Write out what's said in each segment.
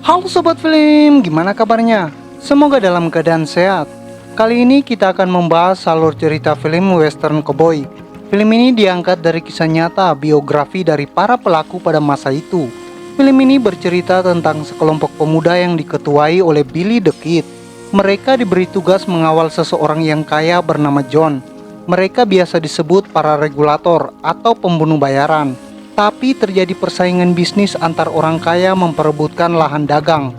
Halo Sobat Film, gimana kabarnya? Semoga dalam keadaan sehat. Kali ini kita akan membahas alur cerita film western cowboy. Film ini diangkat dari kisah nyata biografi dari para pelaku pada masa itu. Film ini bercerita tentang sekelompok pemuda yang diketuai oleh Billy the Kid. Mereka diberi tugas mengawal seseorang yang kaya bernama John. Mereka biasa disebut para regulator atau pembunuh bayaran. Tapi terjadi persaingan bisnis antar orang kaya memperebutkan lahan dagang.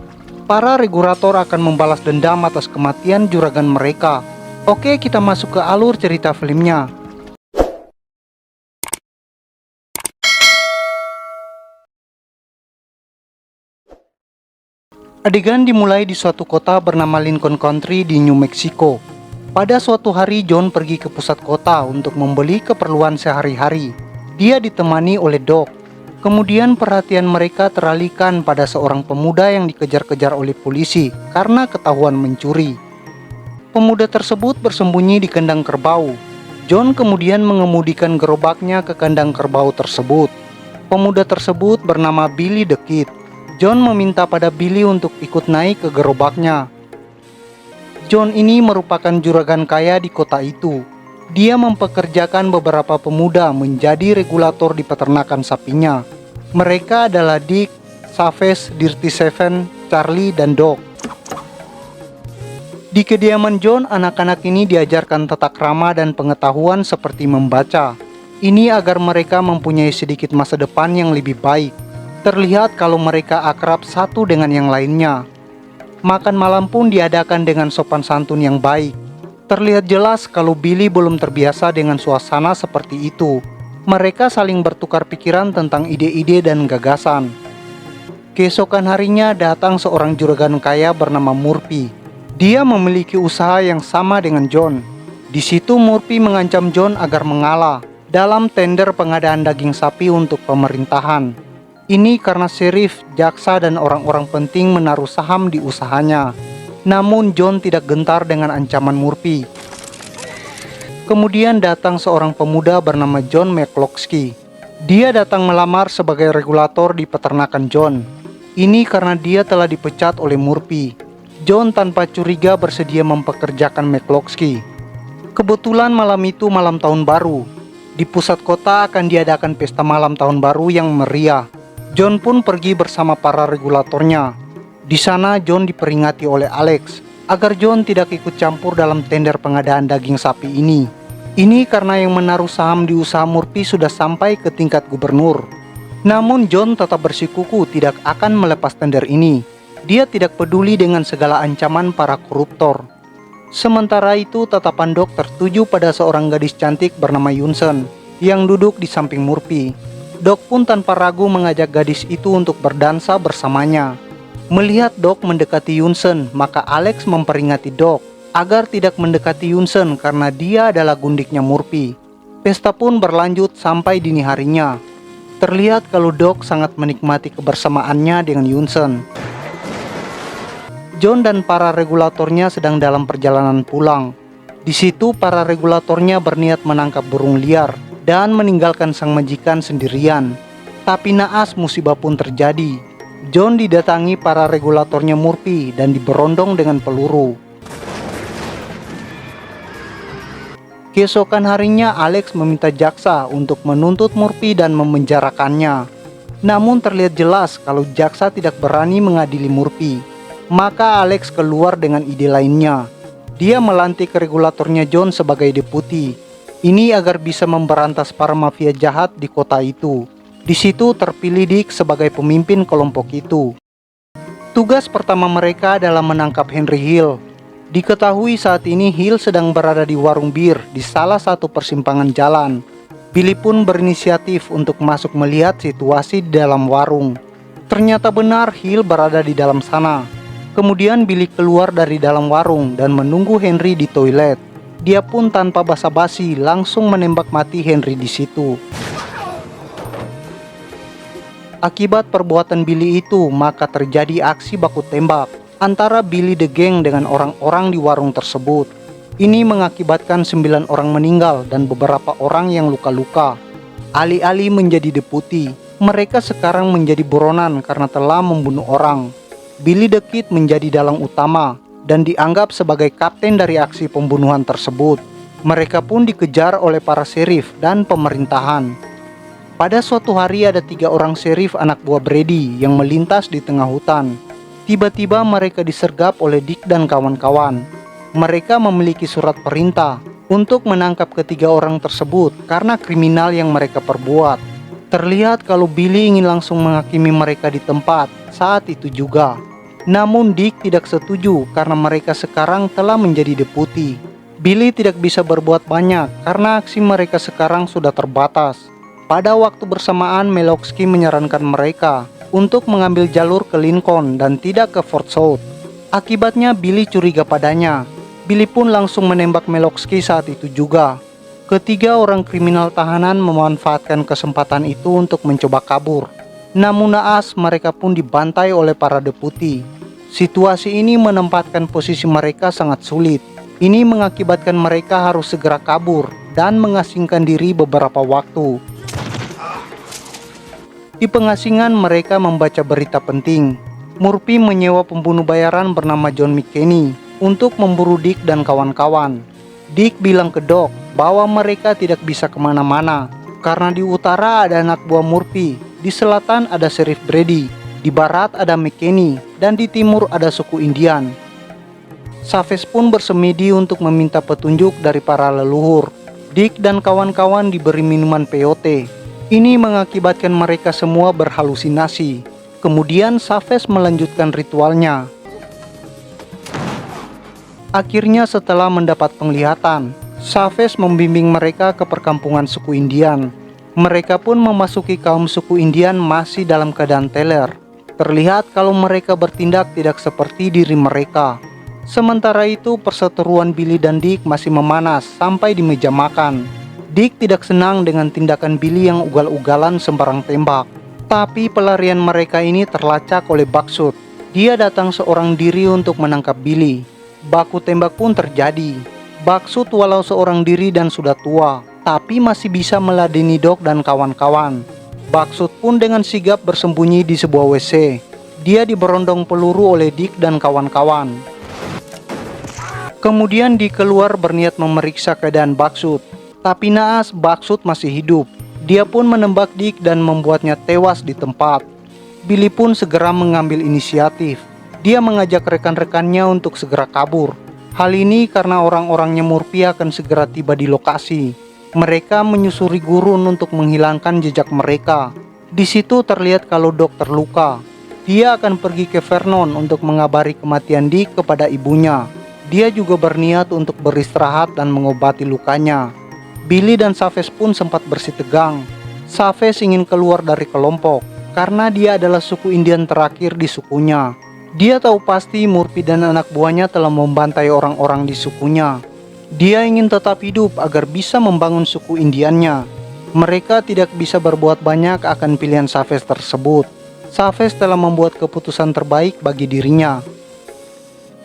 Para regulator akan membalas dendam atas kematian juragan mereka. Oke, kita masuk ke alur cerita filmnya. Adegan dimulai di suatu kota bernama Lincoln Country di New Mexico. Pada suatu hari John pergi ke pusat kota untuk membeli keperluan sehari-hari. Dia ditemani oleh Doc. Kemudian perhatian mereka teralihkan pada seorang pemuda yang dikejar-kejar oleh polisi karena ketahuan mencuri. Pemuda tersebut bersembunyi di kandang kerbau. John kemudian mengemudikan gerobaknya ke kandang kerbau tersebut. Pemuda tersebut bernama Billy the Kid. John meminta pada Billy untuk ikut naik ke gerobaknya. John ini merupakan juragan kaya di kota itu. Dia mempekerjakan beberapa pemuda menjadi regulator di peternakan sapinya. Mereka adalah Dick, Savage, Dirty Seven, Charlie, dan Doc. Di kediaman John, anak-anak ini diajarkan tata krama dan pengetahuan seperti membaca. Ini agar mereka mempunyai sedikit masa depan yang lebih baik. Terlihat kalau mereka akrab satu dengan yang lainnya. Makan malam pun diadakan dengan sopan santun yang baik. Terlihat jelas kalau Billy belum terbiasa dengan suasana seperti itu. Mereka saling bertukar pikiran tentang ide-ide dan gagasan. Keesokan harinya datang seorang juragan kaya bernama Murphy. Dia memiliki usaha yang sama dengan John. Di situ Murphy mengancam John agar mengalah dalam tender pengadaan daging sapi untuk pemerintahan. Ini karena sheriff, jaksa, dan orang-orang penting menaruh saham di usahanya. Namun John tidak gentar dengan ancaman Murphy. Kemudian datang seorang pemuda bernama John McCloskey. Dia datang melamar sebagai regulator di peternakan John. Ini karena dia telah dipecat oleh Murphy. John tanpa curiga bersedia mempekerjakan McCloskey. Kebetulan malam itu malam tahun baru. Di pusat kota akan diadakan pesta malam tahun baru yang meriah. John pun pergi bersama para regulatornya. Di sana John diperingati oleh Alex agar John tidak ikut campur dalam tender pengadaan daging sapi ini. Ini karena yang menaruh saham di usaha Murphy sudah sampai ke tingkat gubernur. Namun John tetap bersikukuh tidak akan melepas tender ini. Dia tidak peduli dengan segala ancaman para koruptor. Sementara itu tatapan Doc tertuju pada seorang gadis cantik bernama Yunsen yang duduk di samping Murphy. Doc pun tanpa ragu mengajak gadis itu untuk berdansa bersamanya. Melihat Doc mendekati Yunsen, maka Alex memperingati Doc agar tidak mendekati Yunsen karena dia adalah gundiknya Murphy. Pesta pun berlanjut sampai dini harinya. Terlihat kalau Doc sangat menikmati kebersamaannya dengan Yunsen. John dan para regulatornya sedang dalam perjalanan pulang. Di situ para regulatornya berniat menangkap burung liar dan meninggalkan sang majikan sendirian. Tapi naas musibah pun terjadi. John didatangi para regulatornya Murphy dan diberondong dengan peluru. Keesokan harinya Alex meminta jaksa untuk menuntut Murphy dan memenjarakannya. Namun terlihat jelas kalau jaksa tidak berani mengadili Murphy. Maka Alex keluar dengan ide lainnya. Dia melantik regulatornya John sebagai deputi. Ini agar bisa memberantas para mafia jahat di kota itu. Di situ terpilih Dick sebagai pemimpin kelompok itu. Tugas pertama mereka adalah menangkap Henry Hill. Diketahui saat ini Hill sedang berada di warung bir di salah satu persimpangan jalan. Billy pun berinisiatif untuk masuk melihat situasi di dalam warung. Ternyata benar Hill berada di dalam sana. Kemudian Billy keluar dari dalam warung dan menunggu Henry di toilet. Dia pun tanpa basa-basi langsung menembak mati Henry di situ. Akibat perbuatan Billy itu, maka terjadi aksi baku tembak antara Billy the Gang dengan orang-orang di warung tersebut. Ini mengakibatkan 9 orang meninggal dan beberapa orang yang luka-luka. Alih-alih menjadi deputi, mereka sekarang menjadi buronan karena telah membunuh orang. Billy the Kid menjadi dalang utama dan dianggap sebagai kapten dari aksi pembunuhan tersebut. Mereka pun dikejar oleh para serif dan pemerintahan. Pada suatu hari ada 3 orang serif anak buah Brady yang melintas di tengah hutan. Tiba-tiba mereka disergap oleh Dick dan kawan-kawan. Mereka memiliki surat perintah untuk menangkap ketiga orang tersebut karena kriminal yang mereka perbuat. Terlihat kalau Billy ingin langsung menghakimi mereka di tempat saat itu juga. Namun Dick tidak setuju karena mereka sekarang telah menjadi deputi. Billy tidak bisa berbuat banyak karena aksi mereka sekarang sudah terbatas. Pada waktu bersamaan Meloxki menyarankan mereka untuk mengambil jalur ke Lincoln dan tidak ke Fort South. Akibatnya Billy curiga padanya. Billy pun langsung menembak Meloxki saat itu juga. Ketiga orang kriminal tahanan memanfaatkan kesempatan itu untuk mencoba kabur. Namun naas mereka pun dibantai oleh para deputi. Situasi ini menempatkan posisi mereka sangat sulit. Ini mengakibatkan mereka harus segera kabur dan mengasingkan diri beberapa waktu. Di pengasingan mereka membaca berita penting. Murphy menyewa pembunuh bayaran bernama John McKinney untuk memburu Dick dan kawan-kawan. Dick bilang ke Doc bahwa mereka tidak bisa kemana-mana karena di utara ada anak buah Murphy, di selatan ada Sheriff Brady, di barat ada McKinney, dan di timur ada suku Indian. Chavez pun bersemedi untuk meminta petunjuk dari para leluhur. Dick dan kawan-kawan diberi minuman peyote. Ini mengakibatkan mereka semua berhalusinasi. Kemudian Chavez melanjutkan ritualnya. Akhirnya setelah mendapat penglihatan, Chavez membimbing mereka ke perkampungan suku Indian. Mereka pun memasuki kaum suku Indian masih dalam keadaan teler. Terlihat kalau mereka bertindak tidak seperti diri mereka. Sementara itu perseteruan Billy dan Dick masih memanas sampai di meja makan. Dick tidak senang dengan tindakan Billy yang ugal-ugalan sembarang tembak. Tapi pelarian mereka ini terlacak oleh Buckshot. Dia datang seorang diri untuk menangkap Billy. Baku tembak pun terjadi. Buckshot walau seorang diri dan sudah tua, tapi masih bisa meladeni Doc dan kawan-kawan. Buckshot pun dengan sigap bersembunyi di sebuah WC. Dia diberondong peluru oleh Dick dan kawan-kawan. Kemudian Dick keluar berniat memeriksa keadaan Buckshot. Tapi naas Buckshot masih hidup. Dia pun menembak Dick dan membuatnya tewas di tempat. Billy pun segera mengambil inisiatif. Dia mengajak rekan-rekannya untuk segera kabur. Hal ini karena orang-orangnya Murphy akan segera tiba di lokasi. Mereka menyusuri gurun untuk menghilangkan jejak mereka. Di situ terlihat kalau Doc terluka. Dia akan pergi ke Vernon untuk mengabari kematian Dick kepada ibunya. Dia juga berniat untuk beristirahat dan mengobati lukanya. Billy dan Chavez pun sempat bersitegang. Chavez ingin keluar dari kelompok karena dia adalah suku Indian terakhir di sukunya. Dia tahu pasti Murphy dan anak buahnya telah membantai orang-orang di sukunya. Dia ingin tetap hidup agar bisa membangun suku Indiannya. Mereka tidak bisa berbuat banyak akan pilihan Chavez tersebut. Chavez telah membuat keputusan terbaik bagi dirinya.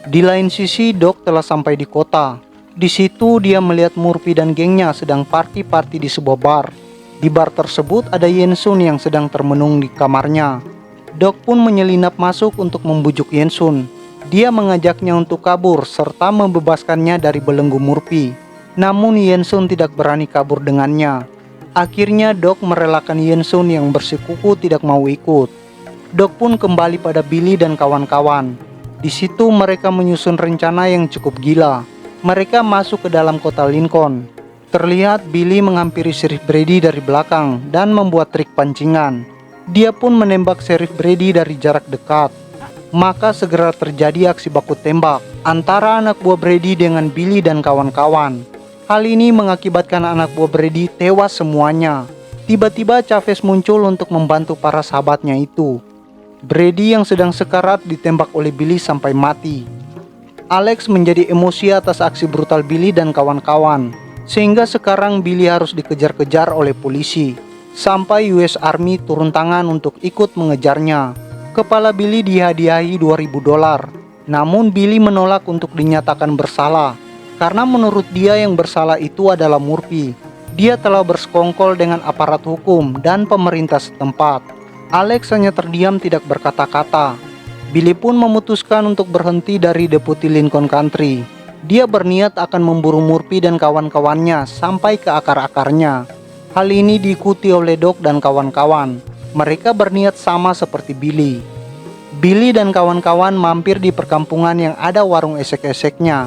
Di lain sisi, Doc telah sampai di kota. Di situ dia melihat Murphy dan gengnya sedang party-party di sebuah bar. Di bar tersebut ada Yensun yang sedang termenung di kamarnya. Doc pun menyelinap masuk untuk membujuk Yensun. Dia mengajaknya untuk kabur serta membebaskannya dari belenggu Murphy. Namun Yensun tidak berani kabur dengannya. Akhirnya Doc merelakan Yensun yang bersikuku tidak mau ikut. Doc pun kembali pada Billy dan kawan-kawan. Di situ mereka menyusun rencana yang cukup gila. Mereka masuk ke dalam kota Lincoln. Terlihat Billy menghampiri Sheriff Brady dari belakang dan membuat trik pancingan. Dia pun menembak Sheriff Brady dari jarak dekat. Maka segera terjadi aksi baku tembak antara anak buah Brady dengan Billy dan kawan-kawan. Hal ini mengakibatkan anak buah Brady tewas semuanya. Tiba-tiba Chavez muncul untuk membantu para sahabatnya itu. Brady yang sedang sekarat ditembak oleh Billy sampai mati. Alex menjadi emosi atas aksi brutal Billy dan kawan-kawan, sehingga sekarang Billy harus dikejar-kejar oleh polisi, sampai US Army turun tangan untuk ikut mengejarnya. Kepala Billy dihadiahi $2.000, namun Billy menolak untuk dinyatakan bersalah, karena menurut dia yang bersalah itu adalah Murphy. Dia telah bersekongkol dengan aparat hukum dan pemerintah setempat. Alex hanya terdiam tidak berkata-kata. Billy pun memutuskan untuk berhenti dari Deputi Lincoln Country. Dia berniat akan memburu Murphy dan kawan-kawannya sampai ke akar-akarnya. Hal ini diikuti oleh Doc dan kawan-kawan. Mereka berniat sama seperti Billy. Billy dan kawan-kawan mampir di perkampungan yang ada warung esek-eseknya.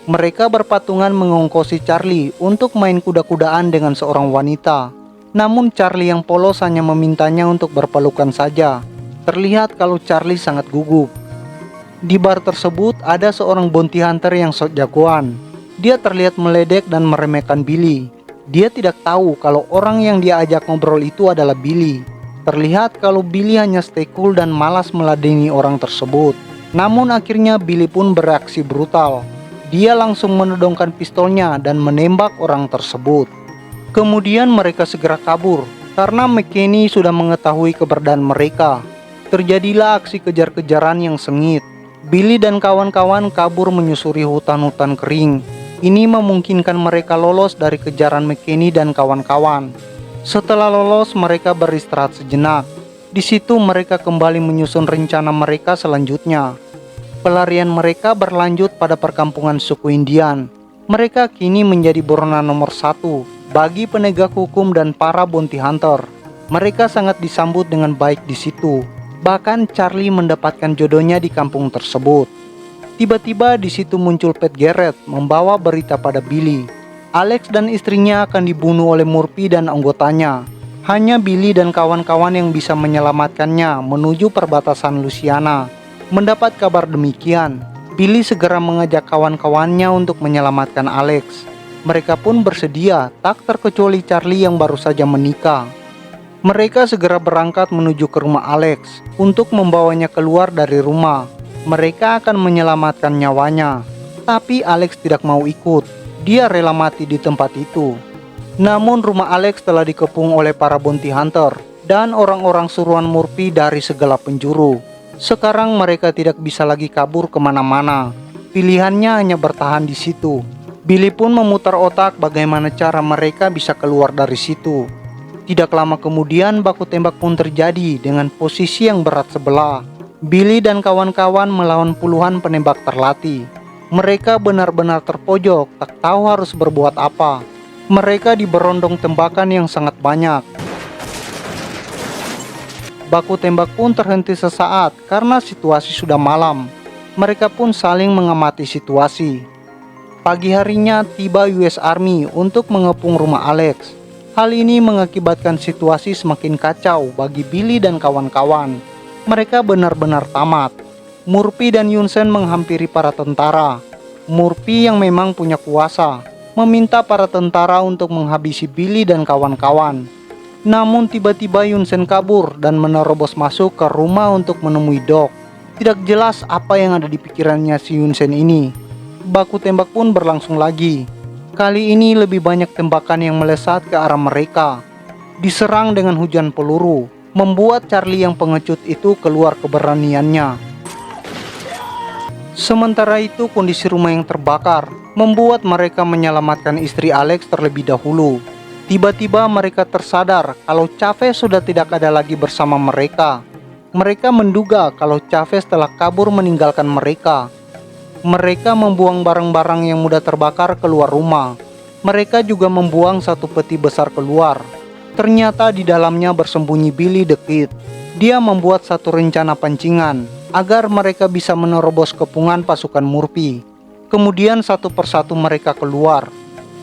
Mereka berpatungan mengongkosi Charlie untuk main kuda-kudaan dengan seorang wanita. Namun Charlie yang polos hanya memintanya untuk berpelukan saja. Terlihat kalau Charlie sangat gugup. Di bar tersebut ada seorang bounty hunter yang sok jagoan. Dia terlihat meledek dan meremehkan Billy. Dia tidak tahu kalau orang yang dia ajak ngobrol itu adalah Billy. Terlihat kalau Billy hanya stay cool dan malas meladeni orang tersebut. Namun akhirnya Billy pun bereaksi brutal. Dia langsung menodongkan pistolnya dan menembak orang tersebut. Kemudian mereka segera kabur karena McKinney sudah mengetahui keberadaan mereka. Terjadilah aksi kejar-kejaran yang sengit. Billy dan kawan-kawan kabur menyusuri hutan-hutan kering. Ini memungkinkan mereka lolos dari kejaran McKinney dan kawan-kawan. Setelah lolos, mereka beristirahat sejenak. Di situ mereka kembali menyusun rencana mereka selanjutnya. Pelarian mereka berlanjut pada perkampungan suku Indian. Mereka kini menjadi buronan nomor 1 bagi penegak hukum dan para bounty hunter. Mereka sangat disambut dengan baik di situ. Bahkan Charlie mendapatkan jodohnya di kampung tersebut. Tiba-tiba di situ muncul Pat Garrett membawa berita pada Billy. Alex dan istrinya akan dibunuh oleh Murphy dan anggotanya. Hanya Billy dan kawan-kawan yang bisa menyelamatkannya menuju perbatasan Louisiana. Mendapat kabar demikian, Billy segera mengajak kawan-kawannya untuk menyelamatkan Alex. Mereka pun bersedia, tak terkecuali Charlie yang baru saja menikah. Mereka segera berangkat menuju ke rumah Alex untuk membawanya keluar dari rumah. Mereka akan menyelamatkan nyawanya. Tapi Alex tidak mau ikut. Dia rela mati di tempat itu. Namun rumah Alex telah dikepung oleh para bounty hunter dan orang-orang suruhan Murphy dari segala penjuru. Sekarang mereka tidak bisa lagi kabur kemana-mana. Pilihannya hanya bertahan di situ. Billy pun memutar otak bagaimana cara mereka bisa keluar dari situ. Tidak lama kemudian baku tembak pun terjadi dengan posisi yang berat sebelah. Billy dan kawan-kawan melawan puluhan penembak terlatih. Mereka benar-benar terpojok, tak tahu harus berbuat apa. Mereka diberondong tembakan yang sangat banyak. Baku tembak pun terhenti sesaat karena situasi sudah malam. Mereka pun saling mengamati situasi. Pagi harinya tiba US Army untuk mengepung rumah Alex. Hal ini mengakibatkan situasi semakin kacau bagi Billy dan kawan-kawan. Mereka benar-benar tamat. Murphy dan Yunsen menghampiri para tentara. Murphy yang memang punya kuasa meminta para tentara untuk menghabisi Billy dan kawan-kawan. Namun tiba-tiba Yunsen kabur dan menerobos masuk ke rumah untuk menemui Doc. Tidak jelas apa yang ada di pikirannya si Yunsen ini. Baku tembak pun berlangsung lagi. Kali ini lebih banyak tembakan yang melesat ke arah mereka. Diserang dengan hujan peluru, membuat Charlie yang pengecut itu keluar keberaniannya. Sementara itu kondisi rumah yang terbakar membuat mereka menyelamatkan istri Alex terlebih dahulu. Tiba-tiba mereka tersadar kalau Chavez sudah tidak ada lagi bersama mereka. Mereka menduga kalau Chavez telah kabur meninggalkan mereka. Mereka membuang barang-barang yang mudah terbakar keluar rumah. Mereka juga membuang satu peti besar keluar. Ternyata di dalamnya bersembunyi Billy the Kid. Dia membuat satu rencana pancingan agar mereka bisa menerobos kepungan pasukan Murphy. Kemudian satu persatu mereka keluar.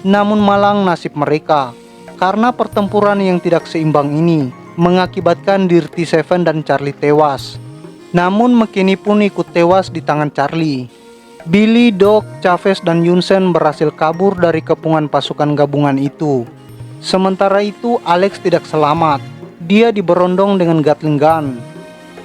Namun malang nasib mereka, karena pertempuran yang tidak seimbang ini mengakibatkan Dirty Seven dan Charlie tewas. Namun McKinney pun ikut tewas di tangan Charlie. Billy, Doc, Chavez, dan Yunsen berhasil kabur dari kepungan pasukan gabungan itu. Sementara itu Alex tidak selamat. Dia diberondong dengan Gatling gun.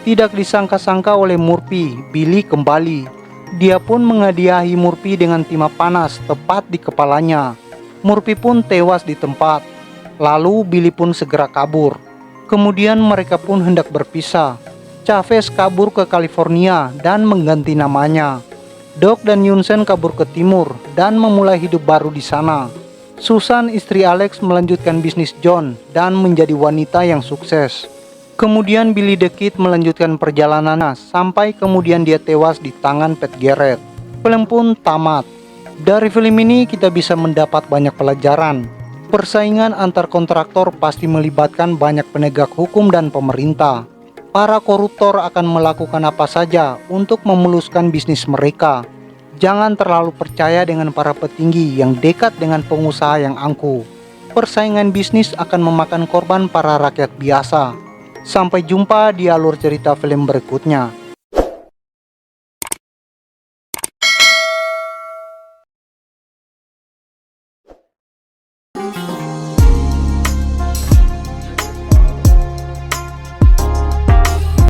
Tidak disangka-sangka oleh Murphy, Billy kembali. Dia pun menghadiahi Murphy dengan timah panas tepat di kepalanya. Murphy pun tewas di tempat. Lalu Billy pun segera kabur. Kemudian mereka pun hendak berpisah. Chavez kabur ke California dan mengganti namanya. Doc dan Yunsen kabur ke timur dan memulai hidup baru di sana. Susan, istri Alex, melanjutkan bisnis John dan menjadi wanita yang sukses. Kemudian Billy the Kid melanjutkan perjalanannya sampai kemudian dia tewas di tangan Pat Garrett. Film pun tamat. Dari film ini kita bisa mendapat banyak pelajaran. Persaingan antar kontraktor pasti melibatkan banyak penegak hukum dan pemerintah. Para koruptor akan melakukan apa saja untuk memuluskan bisnis mereka. Jangan terlalu percaya dengan para petinggi yang dekat dengan pengusaha yang angkuh. Persaingan bisnis akan memakan korban para rakyat biasa. Sampai jumpa di alur cerita film berikutnya.